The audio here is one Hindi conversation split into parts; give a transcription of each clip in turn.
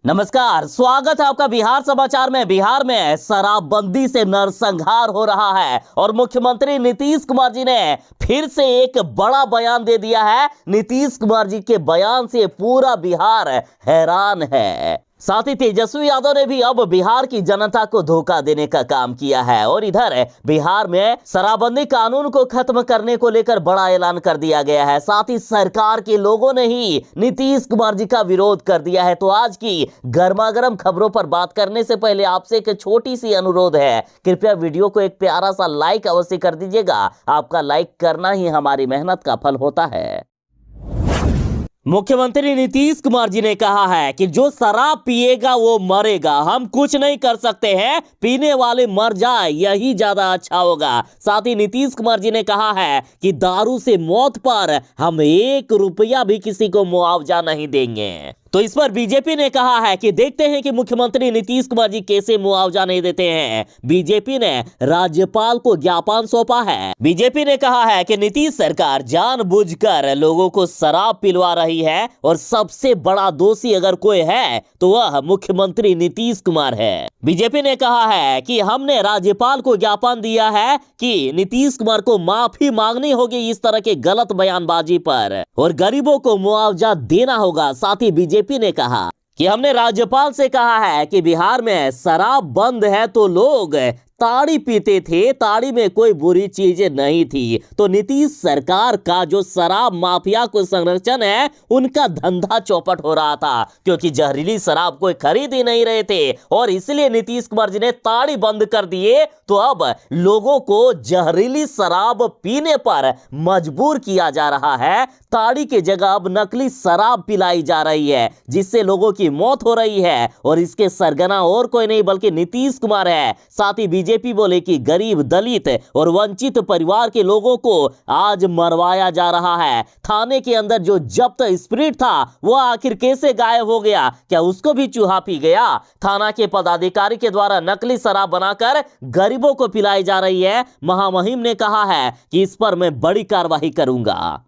नमस्कार, स्वागत है आपका बिहार समाचार में। बिहार में शराबबंदी से नरसंहार हो रहा है और मुख्यमंत्री नीतीश कुमार जी ने फिर से एक बड़ा बयान दे दिया है। नीतीश कुमार जी के बयान से पूरा बिहार हैरान है। साथ ही तेजस्वी यादव ने भी अब बिहार की जनता को धोखा देने का काम किया है और इधर बिहार में शराबबंदी कानून को खत्म करने को लेकर बड़ा ऐलान कर दिया गया है। साथ ही सरकार के लोगों ने ही नीतीश कुमार जी का विरोध कर दिया है। तो आज की गर्मागर्म खबरों पर बात करने से पहले आपसे एक छोटी सी अनुरोध है, कृपया वीडियो को एक प्यारा सा लाइक अवश्य कर दीजिएगा। आपका लाइक करना ही हमारी मेहनत का फल होता है। मुख्यमंत्री नीतीश कुमार जी ने कहा है कि जो शराब पिएगा वो मरेगा। हम कुछ नहीं कर सकते हैं, पीने वाले मर जाए यही ज्यादा अच्छा होगा। साथ ही नीतीश कुमार जी ने कहा है कि दारू से मौत पर हम 1 रुपया भी किसी को मुआवजा नहीं देंगे। तो इस पर बीजेपी ने कहा है कि देखते हैं कि मुख्यमंत्री नीतीश कुमार जी कैसे मुआवजा नहीं देते हैं। बीजेपी ने राज्यपाल को ज्ञापन सौंपा है। बीजेपी ने कहा है कि नीतीश सरकार जानबूझकर लोगों को शराब पिलवा रही है और सबसे बड़ा दोषी अगर कोई है तो वह मुख्यमंत्री नीतीश कुमार है। बीजेपी ने कहा है कि हमने राज्यपाल को ज्ञापन दिया है कि नीतीश कुमार को माफी मांगनी होगी इस तरह के गलत बयानबाजी पर और गरीबों को मुआवजा देना होगा। साथ ही बीजेपी ने कहा कि हमने राज्यपाल से कहा है कि बिहार में शराब बंद है तो लोग ताड़ी पीते थे, ताड़ी में कोई बुरी चीजें नहीं थी। तो नीतीश सरकार का जो शराब माफिया को संरक्षण है उनका धंधा चौपट हो रहा था, क्योंकि जहरीली शराब कोई खरीद ही नहीं रहे थे और इसलिए नीतीश कुमार जी ने ताड़ी बंद कर दिए। तो अब लोगों को जहरीली शराब पीने पर मजबूर किया जा रहा है। ताड़ी के जगह अब नकली शराब पिलाई जा रही है जिससे लोगों की मौत हो रही है और इसके सरगना और कोई नहीं बल्कि नीतीश कुमार है। साथ ही बीजेपी बोले कि गरीब, दलित और वंचित परिवार के लोगों को आज मरवाया जा रहा है। थाने के अंदर जो जब्त स्प्रिट था वो आखिर कैसे गायब हो गया? क्या उसको भी चूहा पी गया? थाना के पदाधिकारी के द्वारा नकली शराब बनाकर गरीबों को पिलाई जा रही है। महामहिम ने कहा है कि इस पर मैं बड़ी कार्रवाई करूंगा।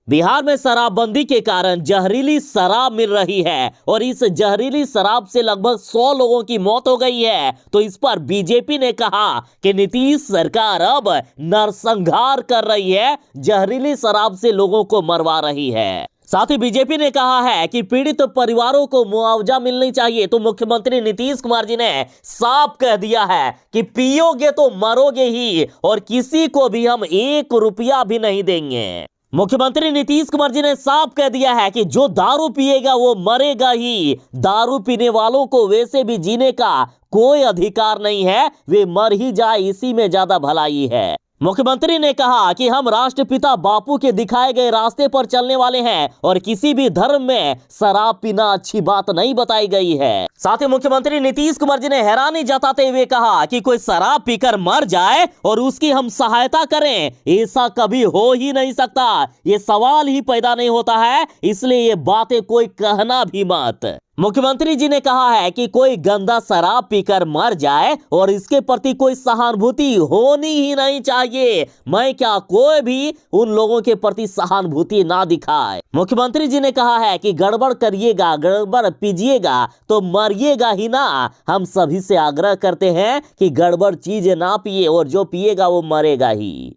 बिहार में शराबबंदी के कारण जहरीली शराब मिल रही है और इस जहरीली शराब से लगभग 100 लोगों की मौत हो गई है। तो इस पर बीजेपी ने कहा कि नीतीश सरकार अब नरसंहार कर रही है, जहरीली शराब से लोगों को मरवा रही है। साथ ही बीजेपी ने कहा है कि पीड़ित परिवारों को मुआवजा मिलनी चाहिए। तो मुख्यमंत्री नीतीश कुमार जी ने साफ कह दिया है कि पियोगे तो मरोगे ही और किसी को भी हम 1 रुपया भी नहीं देंगे। मुख्यमंत्री नीतीश कुमार जी ने साफ कह दिया है कि जो दारू पिएगा वो मरेगा ही। दारू पीने वालों को वैसे भी जीने का कोई अधिकार नहीं है, वे मर ही जाए इसी में ज्यादा भलाई है। मुख्यमंत्री ने कहा कि हम राष्ट्रपिता बापू के दिखाए गए रास्ते पर चलने वाले हैं और किसी भी धर्म में शराब पीना अच्छी बात नहीं बताई गई है। साथ ही मुख्यमंत्री नीतीश कुमार जी ने हैरानी जताते हुए कहा कि कोई शराब पीकर मर जाए और उसकी हम सहायता करें, ऐसा कभी हो ही नहीं सकता। ये सवाल ही पैदा नहीं होता है, इसलिए ये बातें कोई कहना भी मत। मुख्यमंत्री जी ने कहा है कि कोई गंदा शराब पीकर मर जाए और इसके प्रति कोई सहानुभूति होनी ही नहीं चाहिए। मैं क्या, कोई भी उन लोगों के प्रति सहानुभूति ना दिखाए। मुख्यमंत्री जी ने कहा है कि गड़बड़ करिएगा, गड़बड़ पीजिएगा तो मरिएगा ही ना। हम सभी से आग्रह करते हैं कि गड़बड़ चीज ना पिए और जो पिएगा वो मरेगा ही।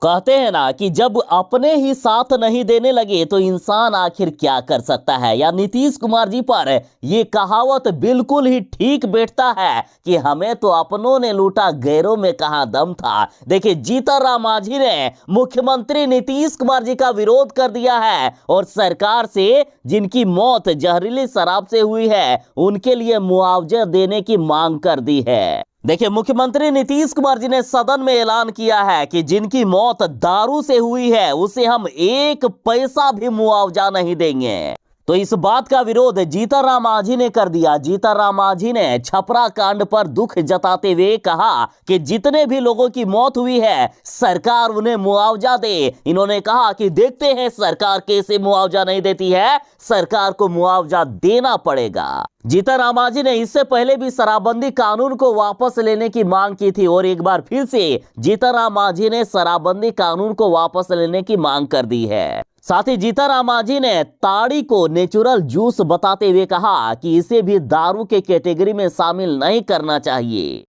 कहते हैं ना कि जब अपने ही साथ नहीं देने लगे तो इंसान आखिर क्या कर सकता है। या नीतीश कुमार जी पर ये कहावत बिल्कुल ही ठीक बैठता है कि हमें तो अपनों ने लूटा, गैरों में कहां दम था। देखिए, जीतन राम मांझी ने मुख्यमंत्री नीतीश कुमार जी का विरोध कर दिया है और सरकार से जिनकी मौत जहरीली शराब से हुई है उनके लिए मुआवजा देने की मांग कर दी है। देखिए, मुख्यमंत्री नीतीश कुमार जी ने सदन में ऐलान किया है कि जिनकी मौत दारू से हुई है उसे हम 1 पैसा भी मुआवजा नहीं देंगे। तो इस बात का विरोध जीतन राम मांझी ने कर दिया। जीतन राम मांझी ने छपरा कांड पर दुख जताते हुए कहा कि जितने भी लोगों की मौत हुई है सरकार उन्हें मुआवजा दे। इन्होंने कहा कि देखते हैं सरकार कैसे मुआवजा नहीं देती है, सरकार को मुआवजा देना पड़ेगा। जीतन राम मांझी ने इससे पहले भी शराबबंदी कानून को वापस लेने की मांग की थी और एक बार फिर से जीतन राम मांझी ने शराबबंदी कानून को वापस लेने की मांग कर दी है। साथ ही जीतनराम मांझी ने ताड़ी को नेचुरल जूस बताते हुए कहा कि इसे भी दारू के कैटेगरी में शामिल नहीं करना चाहिए।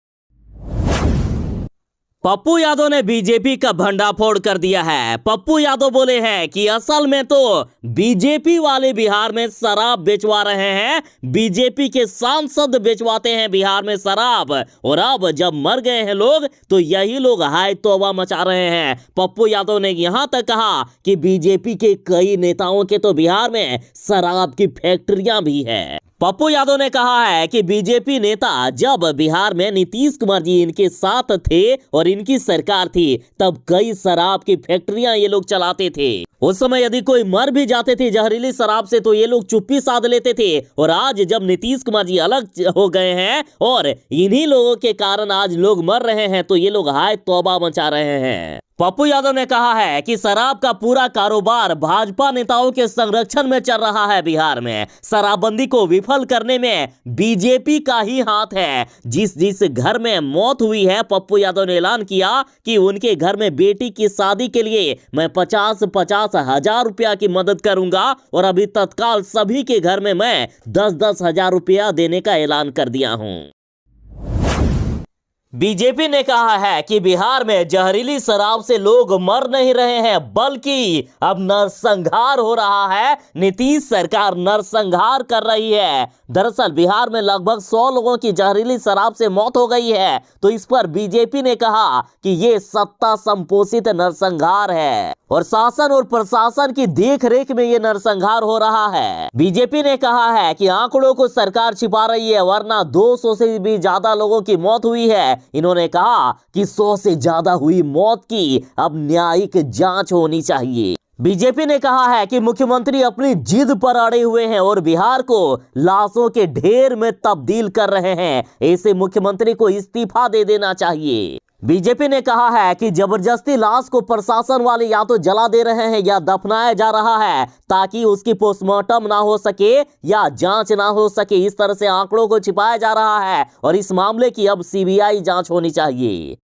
पप्पू यादव ने बीजेपी का भंडाफोड़ कर दिया है। पप्पू यादव बोले हैं कि असल में तो बीजेपी वाले बिहार में शराब बेचवा रहे हैं, बीजेपी के सांसद बेचवाते हैं बिहार में शराब, और अब जब मर गए हैं लोग तो यही लोग हाय तौबा मचा रहे हैं। पप्पू यादव ने यहां तक कहा कि बीजेपी के कई नेताओं के तो बिहार में शराब की फैक्ट्रियां भी है। पप्पू यादव ने कहा है कि बीजेपी नेता जब बिहार में नीतीश कुमार जी इनके साथ थे और इनकी सरकार थी तब कई शराब की फैक्ट्रियां ये लोग चलाते थे। उस समय यदि कोई मर भी जाते थे जहरीली शराब से तो ये लोग चुप्पी साध लेते थे, और आज जब नीतीश कुमार जी अलग हो गए हैं और इन्हीं लोगों के कारण आज लोग मर रहे हैं तो ये लोग हाय तौबा मचा रहे हैं। पप्पू यादव ने कहा है कि शराब का पूरा कारोबार भाजपा नेताओं के संरक्षण में चल रहा है। बिहार में शराबबंदी को विफल करने में बीजेपी का ही हाथ है। जिस घर में मौत हुई है, पप्पू यादव ने ऐलान किया कि उनके घर में बेटी की शादी के लिए मैं 50-50 हजार रुपया की मदद करूंगा, और अभी तत्काल सभी के घर में मैं 10-10 हजार रुपया देने का ऐलान कर दिया हूं। बीजेपी ने कहा है कि बिहार में जहरीली शराब से लोग मर नहीं रहे हैं बल्कि अब नरसंहार हो रहा है। नीतीश सरकार नरसंहार कर रही है। दरअसल बिहार में लगभग 100 लोगों की जहरीली शराब से मौत हो गई है, तो इस पर बीजेपी ने कहा कि ये सत्ता संपोषित नरसंहार है और शासन और प्रशासन की देखरेख में ये नरसंहार हो रहा है। बीजेपी ने कहा है कि आंकड़ों को सरकार छिपा रही है, वरना 200 से भी ज्यादा लोगों की मौत हुई है। इन्होंने कहा कि 100 से ज्यादा हुई मौत की अब न्यायिक जांच होनी चाहिए। बीजेपी ने कहा है कि मुख्यमंत्री अपनी जिद पर अड़े हुए हैं और बिहार को लाशों के ढेर में तब्दील कर रहे हैं। ऐसे मुख्यमंत्री को इस्तीफा दे देना चाहिए। बीजेपी ने कहा है कि जबरदस्ती लाश को प्रशासन वाले या तो जला दे रहे हैं या दफनाया जा रहा है ताकि उसकी पोस्टमार्टम ना हो सके या जांच ना हो सके। इस तरह से आंकड़ों को छिपाया जा रहा है और इस मामले की अब सीबीआई जांच होनी चाहिए।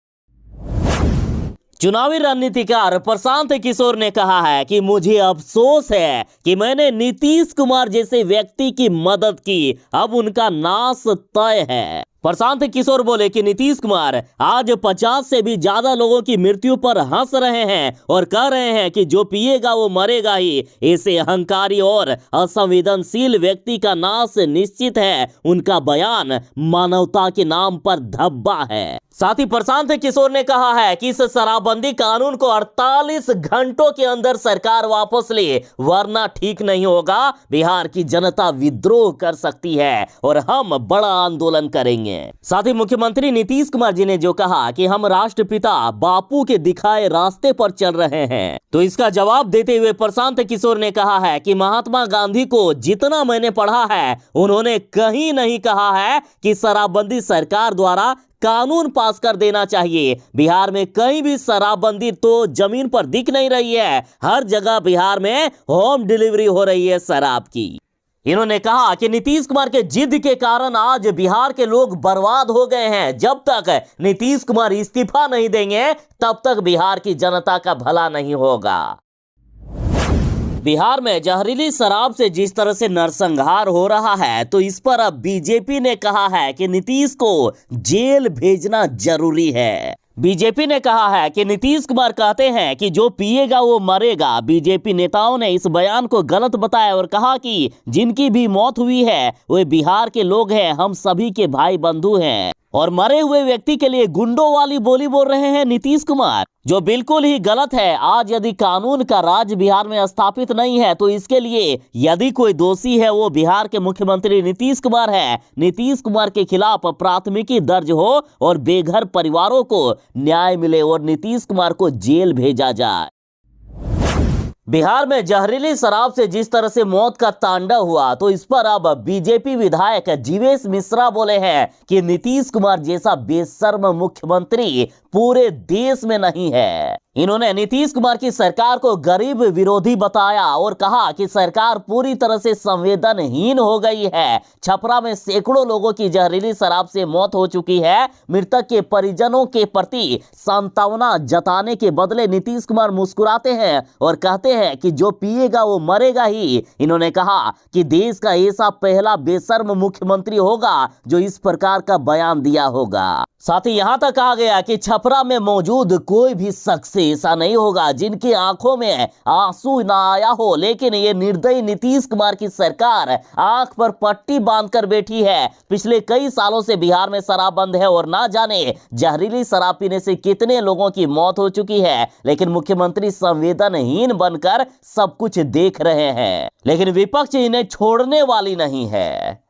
चुनावी रणनीतिकार प्रशांत किशोर ने कहा है कि मुझे अफसोस है कि मैंने नीतीश कुमार जैसे व्यक्ति की मदद की, अब उनका नाश तय है। प्रशांत किशोर बोले कि नीतीश कुमार आज 50 से भी ज्यादा लोगों की मृत्यु पर हंस रहे हैं और कह रहे हैं कि जो पिएगा वो मरेगा ही। ऐसे अहंकारी और असंवेदनशील व्यक्ति का नाश निश्चित है। उनका बयान मानवता के नाम पर धब्बा है। साथ ही प्रशांत किशोर ने कहा है कि इस शराबबंदी कानून को 48 घंटों के अंदर सरकार वापस ले, वरना ठीक नहीं होगा। बिहार की जनता विद्रोह कर सकती है और हम बड़ा आंदोलन करेंगे। साथ ही मुख्यमंत्री नीतीश कुमार जी ने जो कहा कि हम राष्ट्रपिता बापू के दिखाए रास्ते पर चल रहे हैं, तो इसका जवाब देते हुए प्रशांत किशोर ने कहा है कि महात्मा गांधी को जितना मैंने पढ़ा है उन्होंने कहीं नहीं कहा है कि शराबबंदी सरकार द्वारा कानून पास कर देना चाहिए। बिहार में कहीं भी शराबबंदी तो जमीन पर दिख नहीं रही है। हर जगह बिहार में होम डिलीवरी हो रही है शराब की। इन्होंने कहा कि नीतीश कुमार के जिद के कारण आज बिहार के लोग बर्बाद हो गए हैं। जब तक नीतीश कुमार इस्तीफा नहीं देंगे तब तक बिहार की जनता का भला नहीं होगा। बिहार में जहरीली शराब से जिस तरह से नरसंहार हो रहा है, तो इस पर अब बीजेपी ने कहा है कि नीतीश को जेल भेजना जरूरी है। बीजेपी ने कहा है कि नीतीश कुमार कहते हैं कि जो पिएगा वो मरेगा। बीजेपी नेताओं ने इस बयान को गलत बताया और कहा कि जिनकी भी मौत हुई है वे बिहार के लोग हैं, हम सभी के भाई बंधु हैं, और मरे हुए व्यक्ति के लिए गुंडों वाली बोली बोल रहे हैं नीतीश कुमार, जो बिल्कुल ही गलत है। आज यदि कानून का राज बिहार में स्थापित नहीं है तो इसके लिए यदि कोई दोषी है वो बिहार के मुख्यमंत्री नीतीश कुमार है। नीतीश कुमार के खिलाफ प्राथमिकी दर्ज हो और बेघर परिवारों को न्याय मिले और नीतीश कुमार को जेल भेजा जाए। बिहार में जहरीली शराब से जिस तरह से मौत का तांडव हुआ, तो इस पर अब बीजेपी विधायक जीवेश मिश्रा बोले हैं कि नीतीश कुमार जैसा बेशर्म मुख्यमंत्री पूरे देश में नहीं है। इन्होंने नीतीश कुमार की सरकार को गरीब विरोधी बताया और कहा कि सरकार पूरी तरह से संवेदनहीन हो गई है। छपरा में सैकड़ों लोगों की जहरीली शराब से मौत हो चुकी है। मृतक के परिजनों के प्रति सांत्वना जताने के बदले नीतीश कुमार मुस्कुराते हैं और कहते ये है कि जो पिएगा वो मरेगा ही। इन्होंने कहा कि देश का ऐसा पहला बेशर्म मुख्यमंत्री होगा जो इस प्रकार का बयान दिया होगा। साथ ही यहां तक कहा गया कि छपरा में मौजूद कोई भी शख्स ऐसा नहीं होगा जिनकी आंखों में आंसू ना आया हो, लेकिन ये निर्दयी नीतीश कुमार की सरकार आंख पर पट्टी बांधकर बैठी है। पिछले कई सालों से बिहार में शराब बंद है और ना जाने जहरीली शराब पीने से कितने लोगों की मौत हो चुकी है, लेकिन मुख्यमंत्री संवेदनहीन बनकर सब कुछ देख रहे हैं। लेकिन विपक्ष इन्हें छोड़ने वाली नहीं है।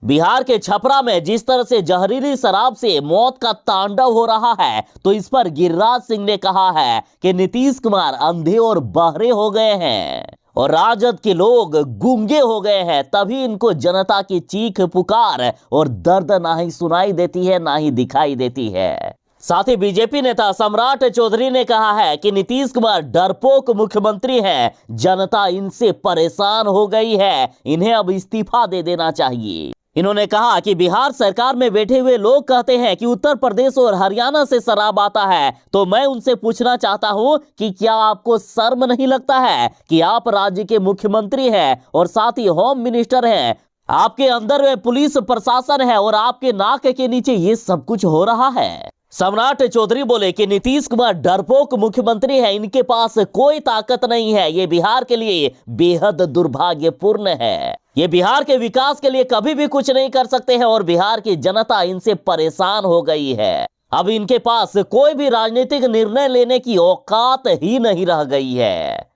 बिहार के छपरा में जिस तरह से जहरीली शराब से मौत का तांडव हो रहा है, तो इस पर गिरिराज सिंह ने कहा है कि नीतीश कुमार अंधे और बहरे हो गए हैं और राजद के लोग गूंगे हो गए हैं, तभी इनको जनता की चीख पुकार और दर्द ना ही सुनाई देती है ना ही दिखाई देती है। साथ ही बीजेपी नेता सम्राट चौधरी ने कहा है कि नीतीश कुमार डरपोक मुख्यमंत्री हैं, जनता इनसे परेशान हो गई है, इन्हें अब इस्तीफा दे देना चाहिए। इन्होंने कहा कि बिहार सरकार में बैठे हुए लोग कहते हैं कि उत्तर प्रदेश और हरियाणा से शराब आता है, तो मैं उनसे पूछना चाहता हूं कि क्या आपको शर्म नहीं लगता है कि आप राज्य के मुख्यमंत्री हैं और साथ ही होम मिनिस्टर हैं, आपके अंदर में पुलिस प्रशासन है और आपके नाक के नीचे ये सब कुछ हो रहा है। सम्राट चौधरी बोले कि नीतीश कुमार डरपोक मुख्यमंत्री है, इनके पास कोई ताकत नहीं है, ये बिहार के लिए बेहद दुर्भाग्यपूर्ण है। ये बिहार के विकास के लिए कभी भी कुछ नहीं कर सकते हैं और बिहार की जनता इनसे परेशान हो गई है। अब इनके पास कोई भी राजनीतिक निर्णय लेने की औकात ही नहीं रह गई है।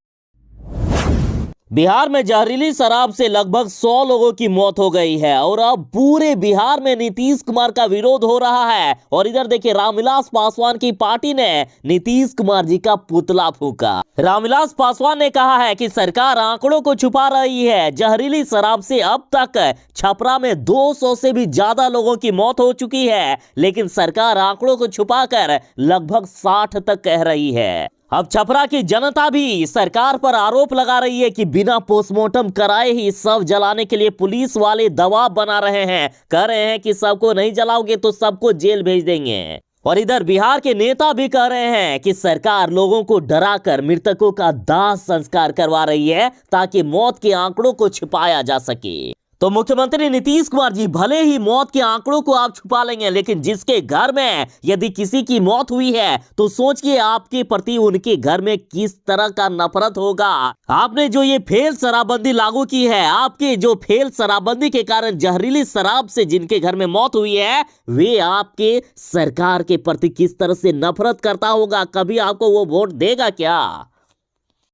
बिहार में जहरीली शराब से लगभग 100 लोगों की मौत हो गई है और अब पूरे बिहार में नीतीश कुमार का विरोध हो रहा है। और इधर देखिए, रामविलास पासवान की पार्टी ने नीतीश कुमार जी का पुतला फूंका। रामविलास पासवान ने कहा है कि सरकार आंकड़ों को छुपा रही है। जहरीली शराब से अब तक छपरा में 200 से भी ज्यादा लोगों की मौत हो चुकी है, लेकिन सरकार आंकड़ों को छुपाकर लगभग 60 तक कह रही है। अब छपरा की जनता भी सरकार पर आरोप लगा रही है कि बिना पोस्टमार्टम कराए ही शव जलाने के लिए पुलिस वाले दबाव बना रहे हैं, कह रहे हैं कि सबको नहीं जलाओगे तो सबको जेल भेज देंगे। और इधर बिहार के नेता भी कह रहे हैं कि सरकार लोगों को डराकर मृतकों का दाह संस्कार करवा रही है ताकि मौत के आंकड़ों को छिपाया जा सके। तो मुख्यमंत्री नीतीश कुमार जी, भले ही मौत के आंकड़ों को आप छुपा लेंगे, लेकिन जिसके घर में यदि किसी की मौत हुई है तो सोचिए आपके प्रति उनके घर में किस तरह का नफरत होगा। आपने जो ये फेल शराबबंदी लागू की है, आपके जो फेल शराबबंदी के कारण जहरीली शराब से जिनके घर में मौत हुई है, वे आपके सरकार के प्रति किस तरह से नफरत करता होगा। कभी आपको वो वोट देगा क्या?